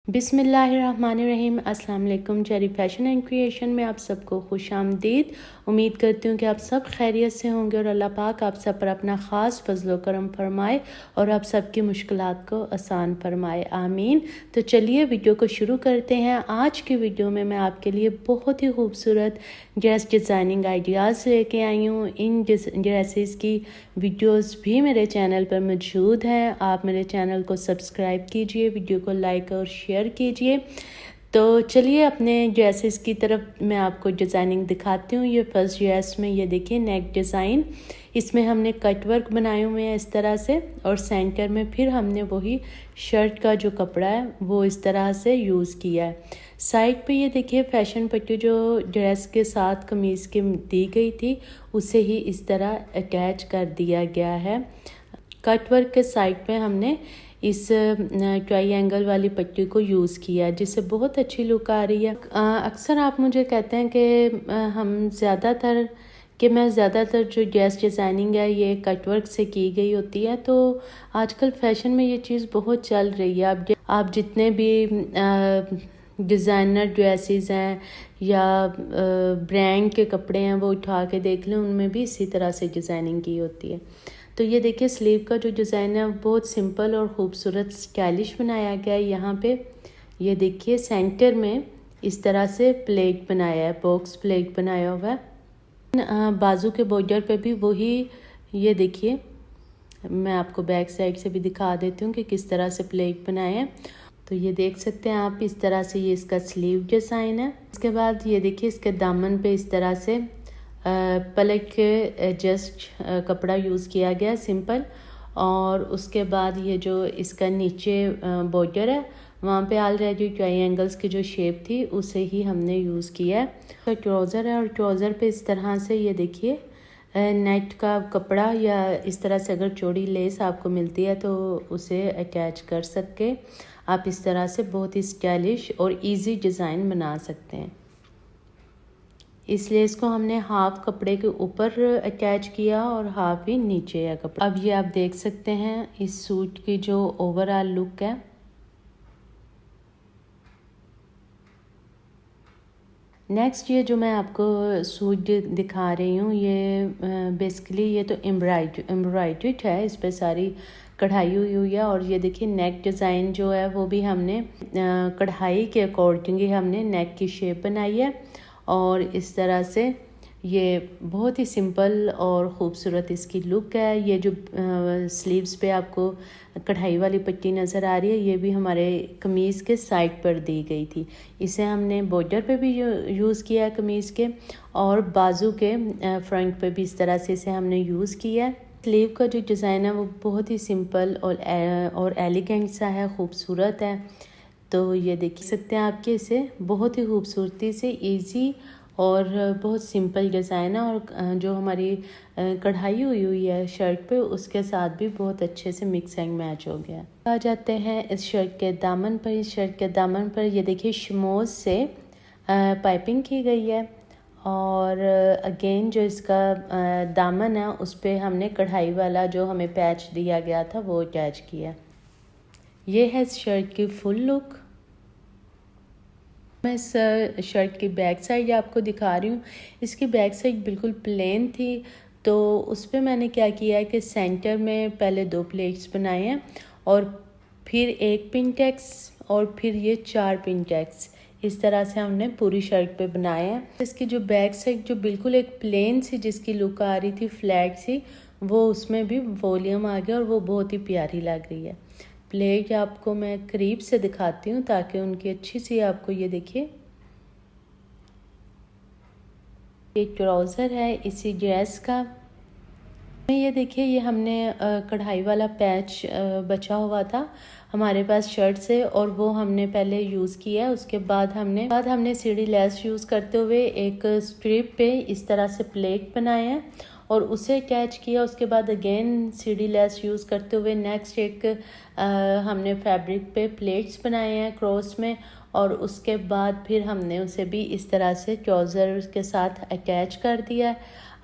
बिस्मिल्लाहिर्रहमानिर्रहीम। अस्सलाम वालेकुम। चेरी फैशन एंड क्रिएशन में आप सबको खुश आमदीद। उम्मीद करती हूँ कि आप सब खैरियत से होंगे और अल्लाह पाक आप सब पर अपना ख़ास फजल करम फरमाए और आप सबकी मुश्किलात को आसान फरमाए, आमीन। तो चलिए वीडियो को शुरू करते हैं। आज की वीडियो में मैं आपके लिए बहुत ही खूबसूरत ड्रेस डिज़ाइनिंग आइडियाज़ लेके आई हूँ। इन ड्रेसेस की वीडियोस भी मेरे चैनल पर मौजूद हैं। आप मेरे चैनल को सब्सक्राइब कीजिए, वीडियो को लाइक और शेयर कीजिए। तो चलिए अपने ड्रेसेस की तरफ मैं आपको डिज़ाइनिंग दिखाती हूँ। ये फर्स्ट ड्रेस में ये देखिए नेक डिज़ाइन, इसमें हमने कट वर्क बनाए हुए हैं इस तरह से, और सेंटर में फिर हमने वही शर्ट का जो कपड़ा है वो इस तरह से यूज़ किया है। साइड पे ये देखिए फैशन पट्टी जो ड्रेस के साथ कमीज़ के दी गई थी उसे ही इस तरह अटैच कर दिया गया है। कट वर्क के साइड पे हमने इस ट्रायंगल वाली पट्टी को यूज़ किया जिससे बहुत अच्छी लुक आ रही है। अक्सर आप मुझे कहते हैं कि मैं ज़्यादातर जो ड्रेस डिज़ाइनिंग है ये कट वर्क से की गई होती है। तो आजकल फ़ैशन में ये चीज़ बहुत चल रही है। आप जितने भी डिज़ाइनर ड्रेसेस हैं या ब्रांड के कपड़े हैं वो उठा के देख लें, उनमें भी इसी तरह से डिज़ाइनिंग की होती है। तो ये देखिए स्लीव का जो डिज़ाइन है बहुत सिंपल और ख़ूबसूरत स्टाइलिश बनाया गया है। यहाँ पे ये देखिए सेंटर में इस तरह से प्लेट बनाया है, बॉक्स प्लेट बनाया हुआ है। बाजू के बॉर्डर पे भी वही, ये देखिए मैं आपको बैक साइड से भी दिखा देती हूँ कि किस तरह से प्लेट बनाए हैं। तो ये देख सकते हैं आप, इस तरह से ये इसका स्लीव डिज़ाइन है। इसके बाद ये देखिए इसके दामन पे इस तरह से पलट के जस्ट कपड़ा यूज़ किया गया सिंपल, और उसके बाद ये जो इसका नीचे बॉर्डर है वहाँ पे ऑलरेडी ट्रायंगल्स की जो शेप थी उसे ही हमने यूज़ किया है। तो ट्राउज़र है और ट्राउज़र पे इस तरह से ये देखिए नेट का कपड़ा या इस तरह से अगर चौड़ी लेस आपको मिलती है तो उसे अटैच कर सके आप इस तरह से बहुत ही स्टाइलिश और इजी डिज़ाइन बना सकते हैं। इसलिए इसको हमने हाफ कपड़े के ऊपर अटैच किया और हाफ ही नीचे है कपड़ा। अब ये आप देख सकते हैं इस सूट की जो ओवरऑल लुक है। नेक्स्ट ये जो मैं आपको सूट दिखा रही हूँ ये बेसिकली ये तो एम्ब्रॉयडर्ड है, इस पर सारी कढ़ाई हुई है। और ये देखिए नेक डिज़ाइन जो है वो भी हमने कढ़ाई के अकॉर्डिंग ही हमने नेक की शेप बनाई है। और इस तरह से ये बहुत ही सिंपल और ख़ूबसूरत इसकी लुक है। ये जो स्लीव्स पे आपको कढ़ाई वाली पट्टी नज़र आ रही है ये भी हमारे कमीज़ के साइड पर दी गई थी। इसे हमने बॉर्डर पे भी यूज़ किया है कमीज़ के, और बाजू के फ्रंट पे भी इस तरह से इसे हमने यूज़ किया है। स्लीव का जो डिज़ाइन है वो बहुत ही सिंपल और एलिगेंट सा है, ख़ूबसूरत है। तो ये देख सकते हैं आपके इसे बहुत ही खूबसूरती से इजी और बहुत सिंपल डिज़ाइन है, और जो हमारी कढ़ाई हुई है शर्ट पे उसके साथ भी बहुत अच्छे से मिक्स एंड मैच हो गया। आ जाते हैं इस शर्ट के दामन पर। इस शर्ट के दामन पर ये देखिए शमोज से पाइपिंग की गई है, और अगेन जो इसका दामन है उस पर हमने कढ़ाई वाला जो हमें पैच दिया गया था वो अटैच किया। ये है इस शर्ट की फुल लुक। मैं इस शर्ट की बैक साइड आपको दिखा रही हूँ। इसकी बैक साइड बिल्कुल प्लेन थी, तो उस पर मैंने क्या किया है कि सेंटर में पहले 2 प्लेट्स बनाए हैं और फिर 1 पिन टैक्स और फिर ये 4 पिन टैक्स, इस तरह से हमने पूरी शर्ट पे बनाए हैं। इसकी जो बैक साइड जो बिल्कुल एक प्लेन सी जिसकी लुक आ रही थी फ्लैट सी, वो उसमें भी वॉल्यूम आ गया और वो बहुत ही प्यारी लग रही है। प्लेट आपको मैं करीब से दिखाती हूँ ताकि उनकी अच्छी सी आपको ये देखिए ये ट्राउज़र है इसी ड्रेस का। ये देखिए ये हमने कढ़ाई वाला पैच बचा हुआ था हमारे पास शर्ट से, और वो हमने पहले यूज़ किया है। उसके बाद हमने सीढ़ी लेस यूज़ करते हुए एक स्ट्रिप पे इस तरह से प्लेट बनाए हैं और उसे अटैच किया। उसके बाद अगेन सीढ़ी लेस यूज़ करते हुए नेक्स्ट एक हमने फैब्रिक पे प्लेट्स बनाए हैं क्रॉस में, और उसके बाद फिर हमने उसे भी इस तरह से ट्राउज़र के साथ अटैच कर दिया।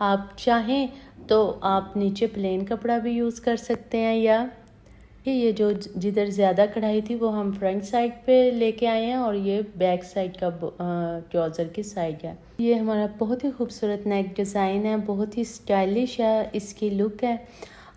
आप चाहें तो आप नीचे प्लेन कपड़ा भी यूज़ कर सकते हैं, या ये जो जिधर ज़्यादा कढ़ाई थी वो हम फ्रंट साइड पे लेके आए हैं और ये बैक साइड का ट्राउज़र की साइड है। ये हमारा बहुत ही खूबसूरत नेक डिज़ाइन है, बहुत ही स्टाइलिश है इसकी लुक है।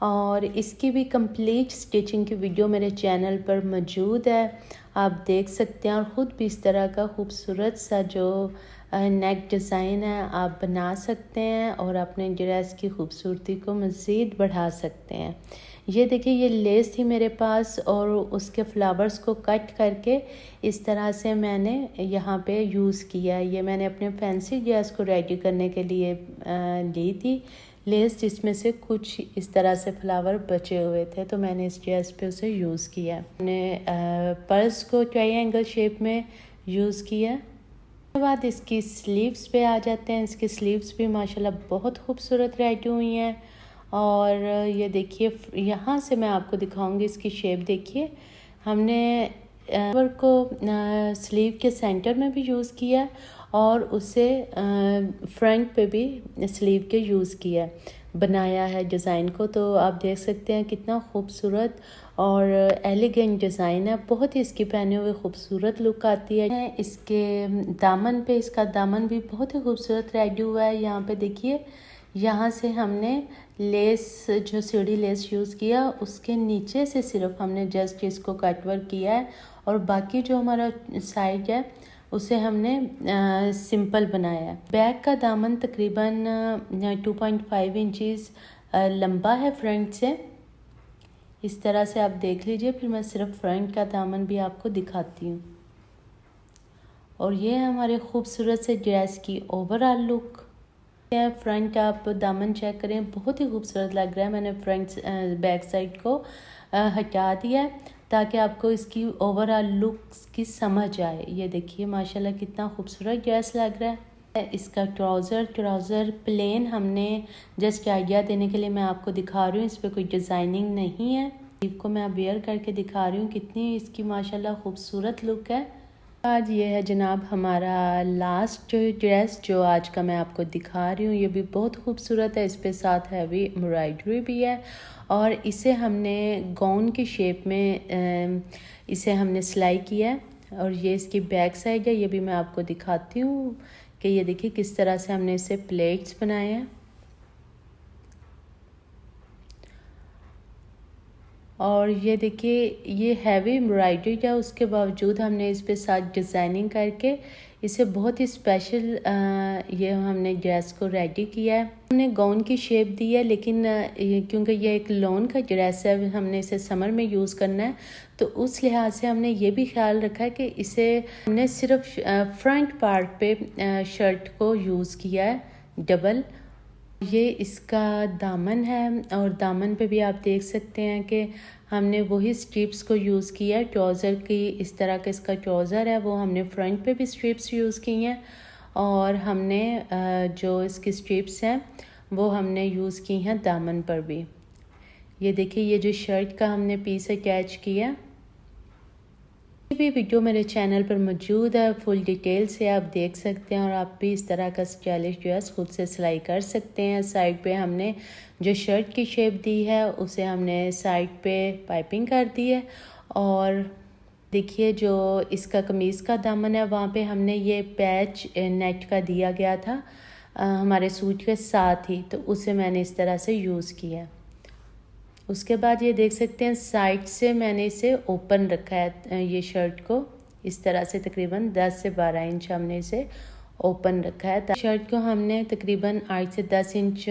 और इसकी भी कंप्लीट स्टिचिंग की वीडियो मेरे चैनल पर मौजूद है, आप देख सकते हैं। और ख़ुद भी इस तरह का खूबसूरत सा जो नेक डिज़ाइन है आप बना सकते हैं और अपने ड्रेस की खूबसूरती को मज़ीद बढ़ा सकते हैं। ये देखिए, ये लेस थी मेरे पास और उसके फ्लावर्स को कट करके इस तरह से मैंने यहाँ पे यूज़ किया। ये मैंने अपने फैंसी ड्रेस को रेडी करने के लिए ली थी लेस, जिसमें से कुछ इस तरह से फ्लावर बचे हुए थे, तो मैंने इस ड्रेस पे उसे यूज़ किया। मैंने पर्स को ट्रायंगल शेप में यूज़ किया। उसके बाद इसकी स्लीव्स पे आ जाते हैं। इसकी स्लीव्स भी माशाल्लाह बहुत खूबसूरत रेडी हुई हैं। और ये देखिए, यहाँ से मैं आपको दिखाऊंगी इसकी शेप। देखिए, हमने वर्क को स्लीव के सेंटर में भी यूज़ किया और उसे फ्रंट पे भी स्लीव के यूज़ किया, बनाया है डिज़ाइन को। तो आप देख सकते हैं कितना खूबसूरत और एलिगेंट डिज़ाइन है। बहुत ही इसकी पहने हुए खूबसूरत लुक आती है। इसके दामन पे, इसका दामन भी बहुत ही खूबसूरत रेडी हुआ है। यहाँ पे देखिए, यहाँ से हमने लेस, जो सीढ़ी लेस यूज़ किया, उसके नीचे से सिर्फ हमने जस्ट इसको कट वर्क किया है और बाकी जो हमारा साइड है उसे हमने सिंपल बनाया है। बैक का दामन तकरीबन 2.5 इंचज़ लंबा है फ्रंट से। इस तरह से आप देख लीजिए। फिर मैं सिर्फ फ्रंट का दामन भी आपको दिखाती हूँ। और ये है हमारे खूबसूरत से ड्रेस की ओवरऑल लुक। फ्रंट आप दामन चेक करें, बहुत ही खूबसूरत लग रहा है। मैंने फ्रंट बैक साइड को हटा दिया है ताकि आपको इसकी ओवरऑल लुक्स की समझ आए। ये देखिए माशाल्लाह कितना खूबसूरत ड्रेस लग रहा है। इसका ट्राउज़र प्लेन हमने जस्ट आइडिया देने के लिए मैं आपको दिखा रही हूँ, इस पर कोई डिज़ाइनिंग नहीं है। स्लीव को मैं वेयर करके दिखा रही हूँ, कितनी इसकी माशाल्लाह खूबसूरत लुक है। आज ये है जनाब हमारा लास्ट ड्रेस जो आज का मैं आपको दिखा रही हूँ। ये भी बहुत खूबसूरत है, इस पे साथ हैवी एम्ब्रॉयडरी भी है और इसे हमने गाउन की शेप में इसे हमने सिलाई किया है। और ये इसकी बैक साइड है, ये भी मैं आपको दिखाती हूँ कि ये देखिए किस तरह से हमने इसे प्लेट्स बनाए हैं। और ये देखिए, ये हैवी एम्ब्रॉयडरी है, उसके बावजूद हमने इस पे साथ डिज़ाइनिंग करके इसे बहुत ही स्पेशल ये हमने ड्रेस को रेडी किया है। हमने गाउन की शेप दी है, लेकिन क्योंकि ये एक लॉन का ड्रेस है, हमने इसे समर में यूज़ करना है, तो उस लिहाज से हमने ये भी ख्याल रखा है कि इसे हमने सिर्फ फ्रंट पार्ट पे शर्ट को यूज़ किया है डबल। ये इसका दामन है और दामन पे भी आप देख सकते हैं कि हमने वही स्ट्रिप्स को यूज़ किया है। ट्राउज़र की इस तरह का इसका ट्राउज़र है, वो हमने फ्रंट पे भी स्ट्रिप्स यूज़ की हैं और हमने जो इसकी स्ट्रिप्स हैं वो हमने यूज़ की हैं दामन पर भी। ये देखिए, ये जो शर्ट का हमने पीस अटैच किया, ये भी वीडियो मेरे चैनल पर मौजूद है, फुल डिटेल से आप देख सकते हैं और आप भी इस तरह का स्टाइलिश ड्रेस खुद से सिलाई कर सकते हैं। साइड पे हमने जो शर्ट की शेप दी है उसे हमने साइड पे पाइपिंग कर दी है। और देखिए, जो इसका कमीज़ का दामन है वहाँ पे हमने ये पैच नेट का दिया गया था हमारे सूट के साथ ही, तो उसे मैंने इस तरह से यूज़ किया। उसके बाद ये देख सकते हैं साइड से मैंने इसे ओपन रखा है, ये शर्ट को इस तरह से तकरीबन 10 से 12 इंच हमने इसे ओपन रखा है। शर्ट को हमने तकरीबन 8 से 10 इंच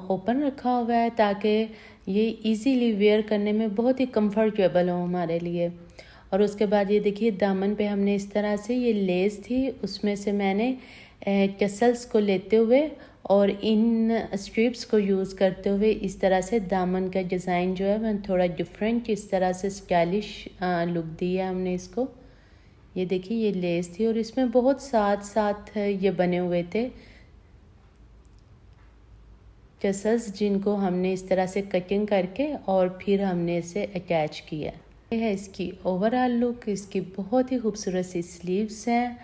ओपन रखा हुआ है ताकि ये इजीली वेयर करने में बहुत ही कंफर्टेबल हो हमारे लिए। और उसके बाद ये देखिए, दामन पे हमने इस तरह से ये लेस थी, उसमें से मैंने टसल्स को लेते हुए और इन स्ट्रिप्स को यूज़ करते हुए इस तरह से दामन का डिज़ाइन जो है मैं थोड़ा डिफरेंट इस तरह से स्टाइलिश लुक दी है हमने इसको। ये देखिए, ये लेस थी और इसमें बहुत साथ साथ ये बने हुए थे टसल्स, जिनको हमने इस तरह से कटिंग करके और फिर हमने इसे अटैच किया। ये है इसकी ओवरऑल लुक। इसकी बहुत ही खूबसूरत सी स्लीव्स हैं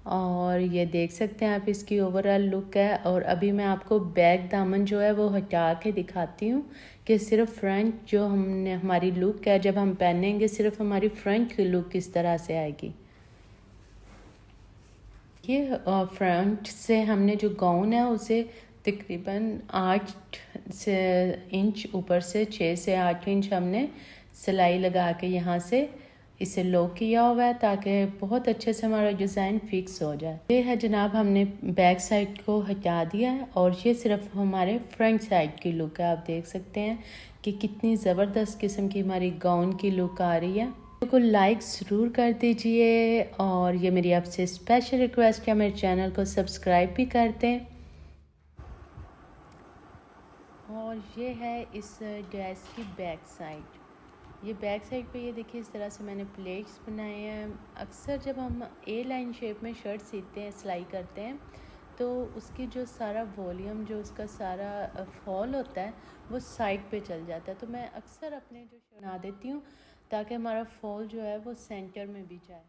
और ये देख सकते हैं आप इसकी ओवरऑल लुक है। और अभी मैं आपको बैक दामन जो है वो हटा के दिखाती हूँ कि सिर्फ फ्रंट जो हमने हमारी लुक है जब हम पहनेंगे सिर्फ हमारी फ्रंट की लुक किस तरह से आएगी। ये फ्रंट से हमने जो गाउन है उसे तकरीबन 8 इंच ऊपर से 6 से 8 इंच हमने सिलाई लगा के यहाँ से इसे लो किया हुआ है ताकि बहुत अच्छे से हमारा डिज़ाइन फिक्स हो जाए। ये है जनाब, हमने बैक साइड को हटा दिया है और ये सिर्फ हमारे फ्रंट साइड की लुक है। आप देख सकते हैं कि कितनी ज़बरदस्त किस्म की हमारी गाउन की लुक आ रही है। को लाइक ज़रूर कर दीजिए और ये मेरी आपसे स्पेशल रिक्वेस्ट है, मेरे चैनल को सब्सक्राइब भी कर दें। और ये है इस ड्रेस की बैक साइड। ये बैक साइड पे ये देखिए इस तरह से मैंने प्लेट्स बनाए हैं। अक्सर जब हम ए लाइन शेप में शर्ट सीते हैं, सिलाई करते हैं, तो उसकी जो सारा वॉल्यूम जो उसका सारा फॉल होता है वो साइड पे चल जाता है। तो मैं अक्सर अपने जो बना देती हूँ ताकि हमारा फॉल जो है वो सेंटर में भी जाए।